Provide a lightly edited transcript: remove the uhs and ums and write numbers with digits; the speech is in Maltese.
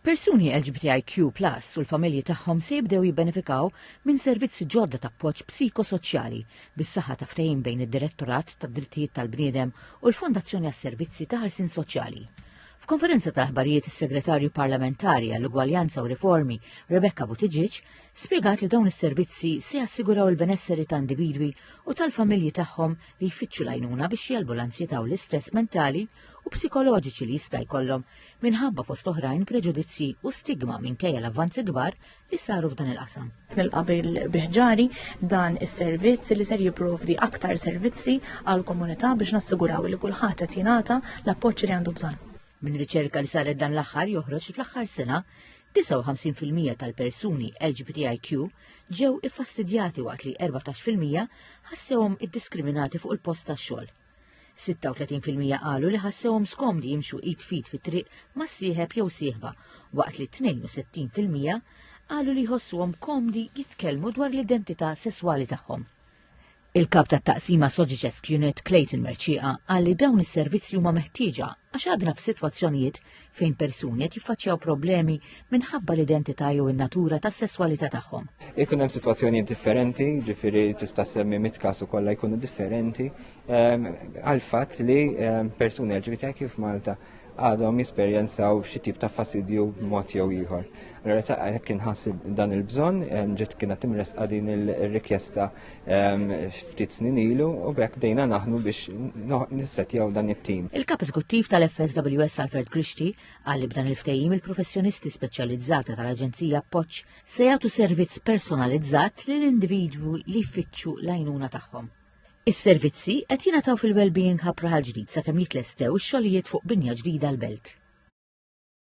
Persuni LGBTIQ+ u l-familji tagħhom se jibdew jibbenefikaw minn servizzi ġodda ta' appoġġ psikosoċjali bis-saħħa ta' ftehim bejn id-Direttorat tad-Drittijiet tal-Bniedem u l-Fondazzjoni għas-Servizzi ta' Ħarsien Soċjali. F'konferenza ta' aħbarijiet is-Segretarju Parlamentari għall-Ugwaljanza u Riformi Rebecca Buttigieg spjegat li dawn is-servizzi se jassiguraw il-benesseri ta' individwi u tal-familji tagħhom li jfittxu l-għajnuna biex jelbu l-ansjetà u l-istress mentali u psikoloġiċi li jista' jkollhom minħabba fost oħrajn preġudizzi u stigma minkejja l-avvanzi kbar li saru f'dan il-qasam. Nilqabil biħġari dan is-servizz li ser jipprovdi aktar servizzi għall komunità biex nassiguraw li kulħadd qed jingħata l-appoġġ li għandu bżonn. Min riċerka li saret dan l-aħħar joħroġ fl-aħħar sena 59% tal-persuni LGBTIQ ġew iffastidjati waqt li 14% ħassewhom iddiskriminati fuq il-post tax-xogħol. 36% qalu li ħassewhom skomdi jimxu id fit fit-triq ma' sieħeb jew sieħba, waqt li 62% qalu li jħossuhom komdi jitkellmu dwar l-identità sesswali tagħhom. Il-kap tat-taqsima Soġiċesk Unit Clayton Merċieqa qal li dawn is-servizzi huma meħtieġa għax għadna f'sitwazzjonijiet fejn persuni qed jiffaċċjaw problemi minħabba l-identità jew in-natura tas-sesswalità tagħhom. Ikun hemm sitwazzjonijiet differenti, ġifieri tista' semmi mit-każ ukoll jkunu differenti għal fatt li persuni LGBTIQ f'Malta għadhom jesperjenzaw xi tip ta' fastidju b'mod jew ieħor. Allura ta' kien ħassib dan il-bżonn, ġiet kienet imresqa din ir-rikjesta ftit snin ilu u bekk bdejna naħdmu biex nissettjaw dan it-tim. Il-kap eżekuttiv tal-FSWS Alfred Grixti qal li b'dan il-ftehim il-professjonisti speċjalizzata tal-Aġenzija Appoġġ se jagħtu servizz personalizzat lill-individwi li jfittxu l-għajnuna tagħhom. Is-servizzi qed jingħataw fil-Wellbeing Hub Raħal ġdid sakemm jitlestew ix-xogħlijiet fuq binja ġdida l-belt.